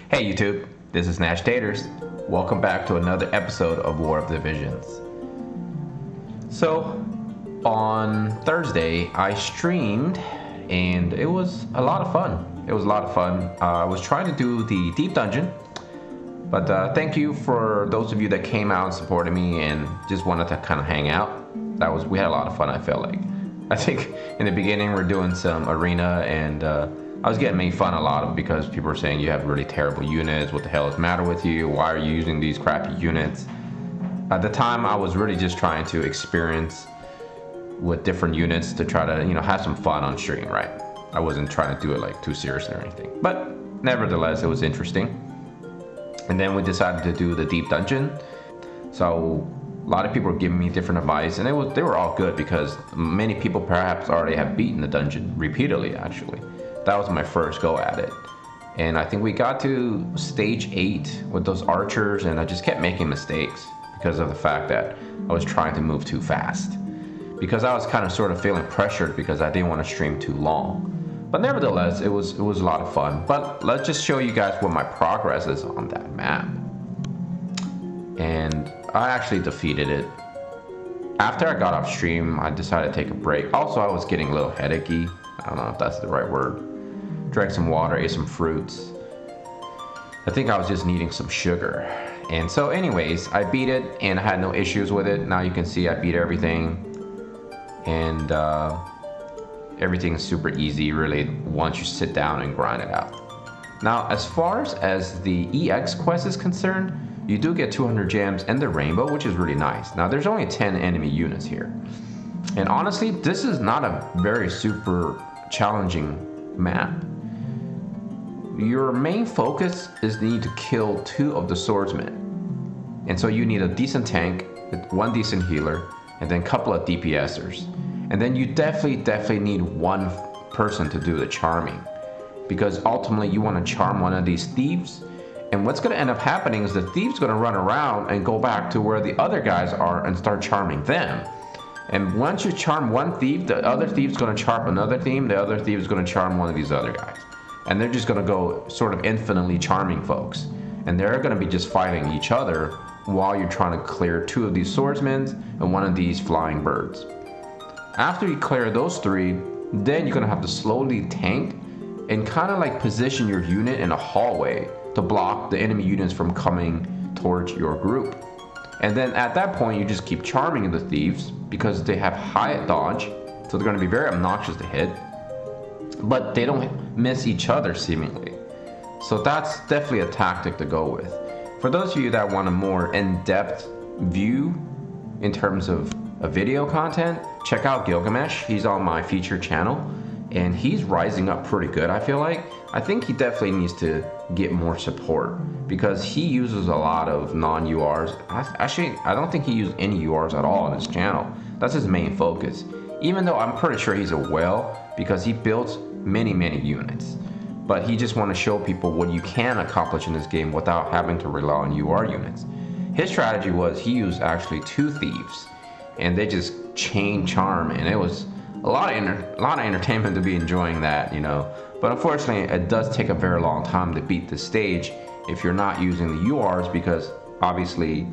Hey YouTube, this is Nashtaters. Welcome back to another episode of War of Divisions. So, on Thursday, I streamed and it was a lot of fun. I was trying to do the Deep Dungeon, but thank you for those of you that came out and supported me and just wanted to kind of hang out. We had a lot of fun, I felt like. I think in the beginning we're doing some arena and I was getting made fun a lot of because people were saying you have really terrible units. What the hell is the matter with you? Why are you using these crappy units? At the time, I was really just trying to experience with different units to try to, have some fun on stream, right? I wasn't trying to do it like too seriously or anything. But nevertheless, it was interesting. And then we decided to do the Deep Dungeon. So a lot of people were giving me different advice, and they were all good because many people perhaps already have beaten the dungeon repeatedly, actually. That was my first go at it. And I think we got to stage 8 with those archers, and I just kept making mistakes because of the fact that I was trying to move too fast. Because I was kind of sort of feeling pressured because I didn't want to stream too long. But nevertheless, it was a lot of fun. But let's just show you guys what my progress is on that map. And I actually defeated it. After I got off stream, I decided to take a break. Also, I was getting a little headachy. I don't know if that's the right word. Drank some water, ate some fruits. I think I was just needing some sugar. And so anyways, I beat it and I had no issues with it. Now you can see I beat everything. And everything's super easy really once you sit down and grind it out. Now as far as the EX quest is concerned, you do get 200 gems and the rainbow, which is really nice. Now there's only 10 enemy units here. And honestly, this is not a very super challenging map. Your main focus is need to kill 2 of the swordsmen. And so you need a decent tank, 1 decent healer, and then a couple of DPSers. And then you definitely need 1 person to do the charming. Because ultimately you want to charm one of these thieves. And what's going to end up happening is the thief's going to run around and go back to where the other guys are and start charming them. And once you charm one thief, the other thief's going to charm another thief, the other thief is going to charm one of these other guys. And they're just going to go sort of infinitely charming folks. And they're going to be just fighting each other while you're trying to clear 2 of these swordsmen and 1 of these flying birds. After you clear those 3, then you're going to have to slowly tank and kind of like position your unit in a hallway to block the enemy units from coming towards your group. And then at that point, you just keep charming the thieves because they have high dodge, so they're going to be very obnoxious to hit, but they don't miss each other seemingly. So that's definitely a tactic to go with. For those of you that want a more in-depth view in terms of a video content, check out Gilgamesh. He's on my featured channel, and he's rising up pretty good, I feel like. I think he definitely needs to get more support because he uses a lot of non-URs. Actually, I don't think he used any URs at all on his channel. That's his main focus. Even though I'm pretty sure he's a whale because he built many units. But he just wants to show people what you can accomplish in this game without having to rely on UR units. His strategy was he used actually 2 thieves and they just chain charm, and it was a lot of entertainment to be enjoying that, But unfortunately, it does take a very long time to beat the stage if you're not using the URs, because obviously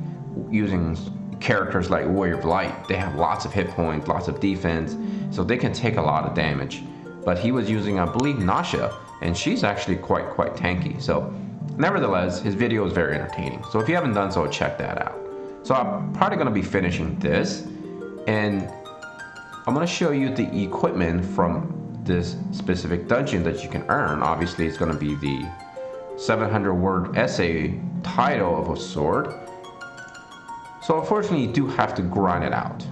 using characters like Warrior of Light, they have lots of hit points, lots of defense, so they can take a lot of damage. But he was using, I believe, Nasha, and she's actually quite tanky. So nevertheless, his video is very entertaining. So if you haven't done so, check that out. So I'm probably going to be finishing this, and I'm going to show you the equipment from this specific dungeon that you can earn. Obviously, it's going to be the 700-word essay title of a sword. So unfortunately, you do have to grind it out.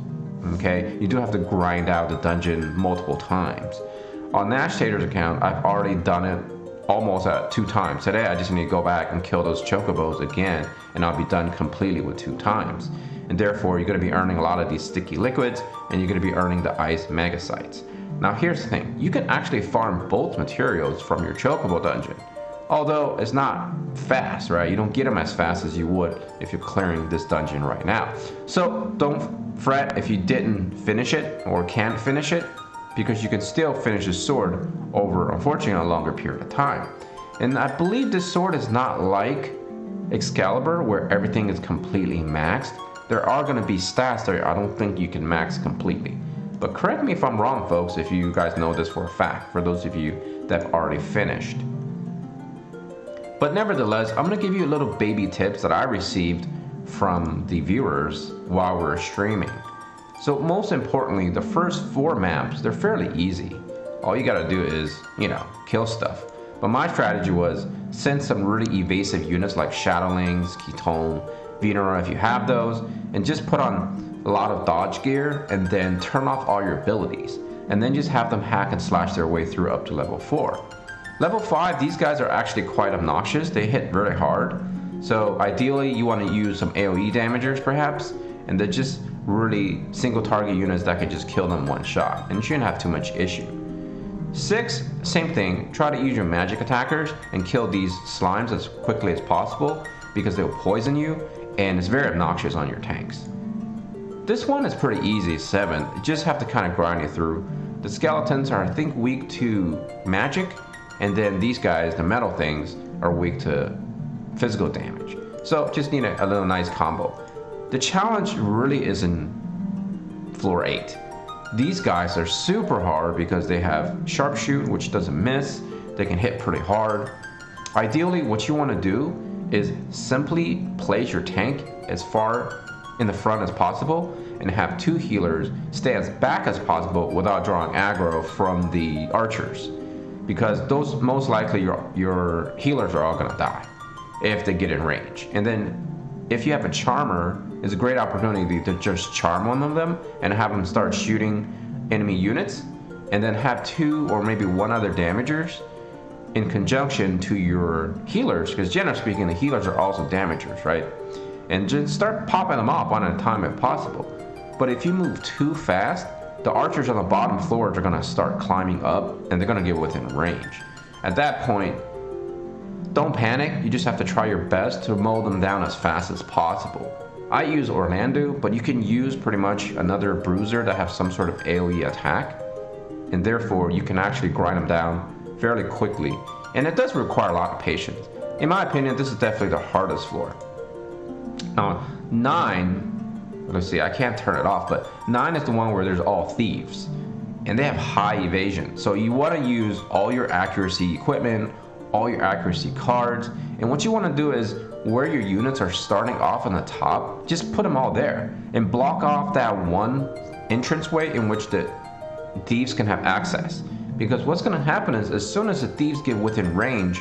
Okay, you do have to grind out the dungeon multiple times. On Nashtaters account, I've already done it almost at 2 times. Today, I just need to go back and kill those chocobos again, and I'll be done completely with 2 times. And therefore, you're going to be earning a lot of these sticky liquids, and you're going to be earning the ice megasites. Now here's the thing, you can actually farm both materials from your chocobo dungeon. Although it's not fast, right? You don't get them as fast as you would if you're clearing this dungeon right now. So don't fret if you didn't finish it or can't finish it, because you can still finish the sword over, unfortunately, a longer period of time. And I believe this sword is not like Excalibur where everything is completely maxed. There are going to be stats that I don't think you can max completely. But correct me if I'm wrong, folks, if you guys know this for a fact, for those of you that have already finished. But nevertheless, I'm going to give you little baby tips that I received from the viewers while we're streaming. So most importantly, the first 4 maps, they're fairly easy. All you got to do is, kill stuff. But my strategy was send some really evasive units like Shadowlings, Ketone, Venera if you have those, and just put on a lot of dodge gear and then turn off all your abilities. And then just have them hack and slash their way through up to level 4. Level 5, these guys are actually quite obnoxious. They hit really hard. So ideally you want to use some AoE damagers perhaps, and they're just really single target units that could just kill them one shot, and you shouldn't have too much issue. 6, same thing, try to use your magic attackers and kill these slimes as quickly as possible because they'll poison you and it's very obnoxious on your tanks. This one is pretty easy, 7, you just have to kind of grind it through. The skeletons are I think weak to magic, and then these guys, the metal things, are weak to physical damage. So just need a little nice combo. The challenge really is in floor 8. These guys are super hard because they have sharpshoot, which doesn't miss. They can hit pretty hard. Ideally, what you want to do is simply place your tank as far in the front as possible and have 2 healers stay as back as possible without drawing aggro from the archers, because those most likely your healers are all going to die if they get in range. And then if you have a charmer, it's a great opportunity to just charm one of them and have them start shooting enemy units, and then have 2 or maybe 1 other damagers in conjunction to your healers, because generally speaking the healers are also damagers, right? And just start popping them off one at a time if possible. But if you move too fast, the archers on the bottom floors are going to start climbing up and they're going to get within range. At that point, don't panic, you just have to try your best to mow them down as fast as possible. I use Orlando, but you can use pretty much another bruiser that have some sort of AoE attack, and therefore you can actually grind them down fairly quickly, and it does require a lot of patience. In my opinion, this is definitely the hardest floor. Now 9, let's see, I can't turn it off, but 9 is the one where there's all thieves, and they have high evasion, so you want to use all your accuracy equipment, all your accuracy cards, and what you want to do is where your units are starting off on the top, just put them all there and block off that one entranceway in which the thieves can have access. Because what's going to happen is as soon as the thieves get within range,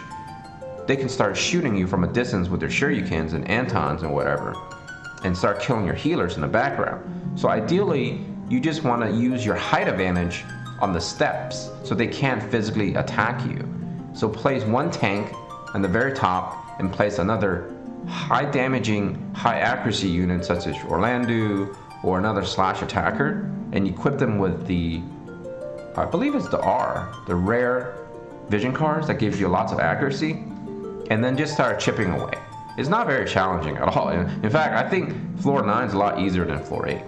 they can start shooting you from a distance with their shurikens and antons and whatever, and start killing your healers in the background. So ideally you just want to use your height advantage on the steps so they can't physically attack you. So place 1 tank on the very top and place another high damaging, high accuracy unit such as Orlando or another slash attacker, and equip them with the, I believe it's the R, the rare vision cards that gives you lots of accuracy, and then just start chipping away. It's not very challenging at all. In fact, I think floor 9 is a lot easier than floor 8.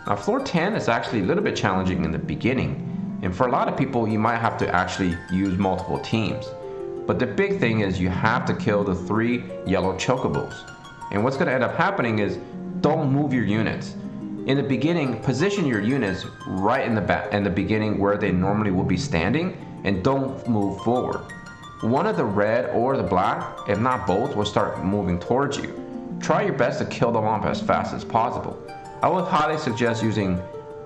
Now floor 10 is actually a little bit challenging in the beginning, and for a lot of people you might have to actually use multiple teams. But the big thing is you have to kill the 3 yellow chocobos. And what's going to end up happening is don't move your units. In the beginning, position your units right in the beginning where they normally would be standing, and don't move forward. One of the red or the black, if not both, will start moving towards you. Try your best to kill them off as fast as possible. I would highly suggest using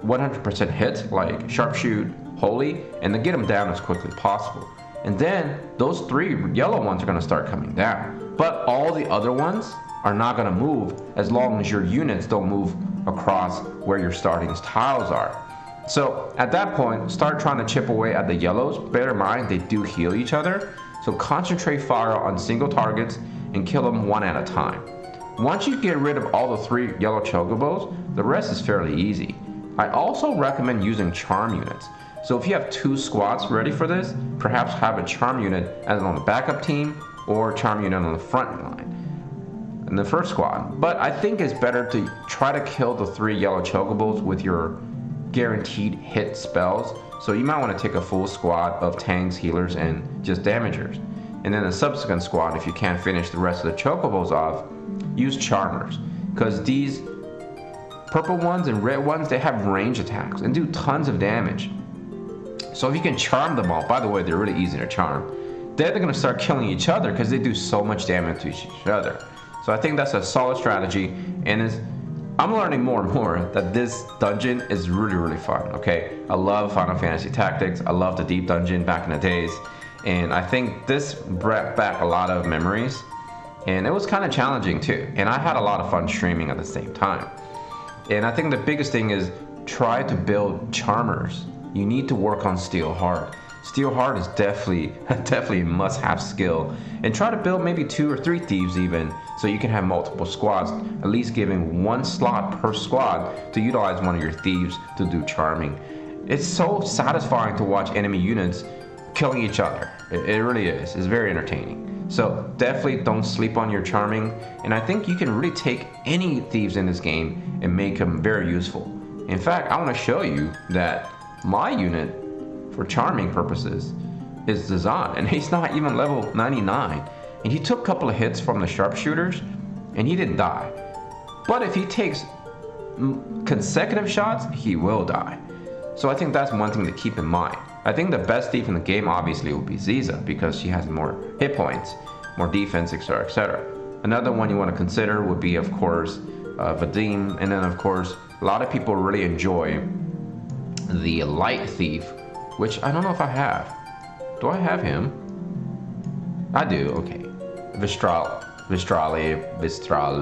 100% hits like sharpshoot, holy, and to get them down as quickly as possible. And then those 3 yellow ones are going to start coming down. But all the other ones are not going to move as long as your units don't move across where your starting tiles are. So at that point, start trying to chip away at the yellows. Bear in mind, they do heal each other. So concentrate fire on single targets and kill them one at a time. Once you get rid of all the 3 yellow chocobos, the rest is fairly easy. I also recommend using charm units. So if you have 2 squads ready for this, perhaps have a charm unit as on the backup team or charm unit on the front line in the first squad. But I think it's better to try to kill the 3 yellow chocobos with your guaranteed hit spells. So you might want to take a full squad of tanks, healers, and just damagers. And then the subsequent squad, if you can't finish the rest of the chocobos off, use charmers, because these purple ones and red ones, they have range attacks and do tons of damage. So if you can charm them all, by the way, they're really easy to charm, then they're going to start killing each other because they do so much damage to each other. So I think that's a solid strategy, and I'm learning more and more that this dungeon is really, really fun, okay? I love Final Fantasy Tactics. I love the Deep Dungeon back in the days, and I think this brought back a lot of memories, and it was kind of challenging too, and I had a lot of fun streaming at the same time. And I think the biggest thing is try to build charmers. You need to work on Steel Heart. Steel Heart is definitely a must-have skill. And try to build maybe 2 or 3 thieves even, so you can have multiple squads, at least giving 1 slot per squad to utilize one of your thieves to do charming. It's so satisfying to watch enemy units killing each other. It really is. It's very entertaining. So definitely don't sleep on your charming, and I think you can really take any thieves in this game and make them very useful. In fact, I want to show you that my unit, for charming purposes, is Zazan, and he's not even level 99, and he took a couple of hits from the sharpshooters and he didn't die. But if he takes consecutive shots, he will die. So I think that's one thing to keep in mind. I think the best thief in the game obviously will be Ziza, because she has more hit points, more defense, etc, etc. Another one you want to consider would be, of course, Vadim, and then of course a lot of people really enjoy the light thief, which I don't know if I have. Do I have him? I do, okay. Vistral,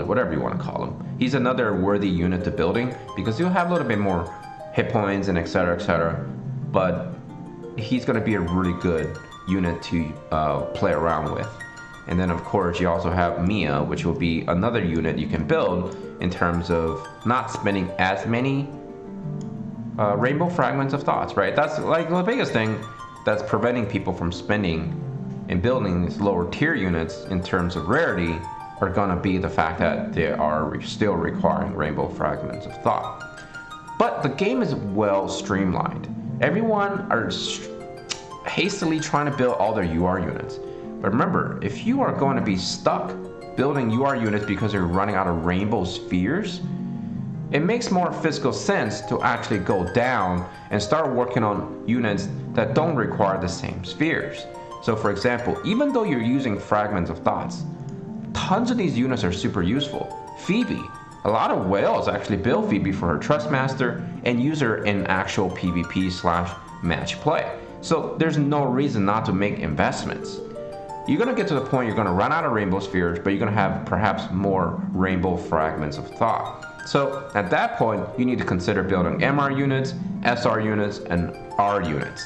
whatever you want to call him. He's another worthy unit to building, because he'll have a little bit more hit points and etc, etc. But he's going to be a really good unit to play around with. And then of course you also have Mia, which will be another unit you can build in terms of not spending as many rainbow fragments of thoughts, right? That's like the biggest thing that's preventing people from spending and building these lower tier units in terms of rarity are gonna be the fact that they are still requiring rainbow fragments of thought. But the game is well streamlined. Everyone are hastily trying to build all their UR units. But remember, if you are going to be stuck building UR units because you're running out of rainbow spheres, it makes more physical sense to actually go down and start working on units that don't require the same spheres. So for example, even though you're using fragments of thoughts, tons of these units are super useful. Phoebe, a lot of whales actually build Phoebe for her Trust Master and use her in actual PvP/match play. So there's no reason not to make investments. You're going to get to the point you're going to run out of rainbow spheres, but you're going to have perhaps more rainbow fragments of thought. So at that point, you need to consider building MR units, SR units, and R units.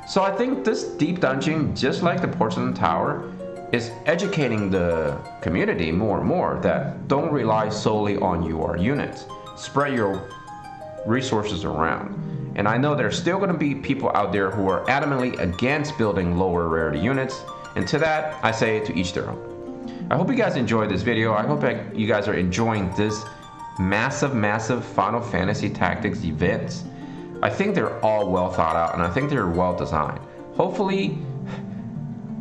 So I think this Deep Dungeon, just like the Porcelain Tower, is educating the community more and more that don't rely solely on UR units. Spread your resources around. And I know there's still going to be people out there who are adamantly against building lower rarity units, and to that I say to each their own. I hope you guys enjoyed this video. I hope you guys are enjoying this massive Final Fantasy Tactics events. I think they're all well thought out, and I think they're well designed. Hopefully,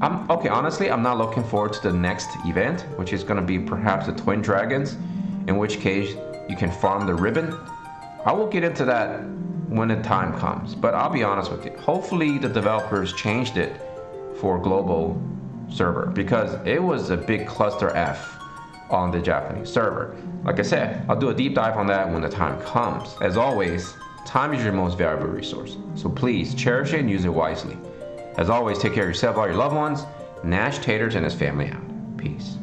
honestly, I'm not looking forward to the next event, which is going to be perhaps the Twin Dragons, in which case you can farm the ribbon. I will get into that when the time comes, but I'll be honest with you. Hopefully the developers changed it for global server, because it was a big cluster F on the Japanese server. Like I said, I'll do a deep dive on that when the time comes. As always, time is your most valuable resource, so please cherish it and use it wisely. As always, take care of yourself, all your loved ones. Nashtaters and his family out. Peace.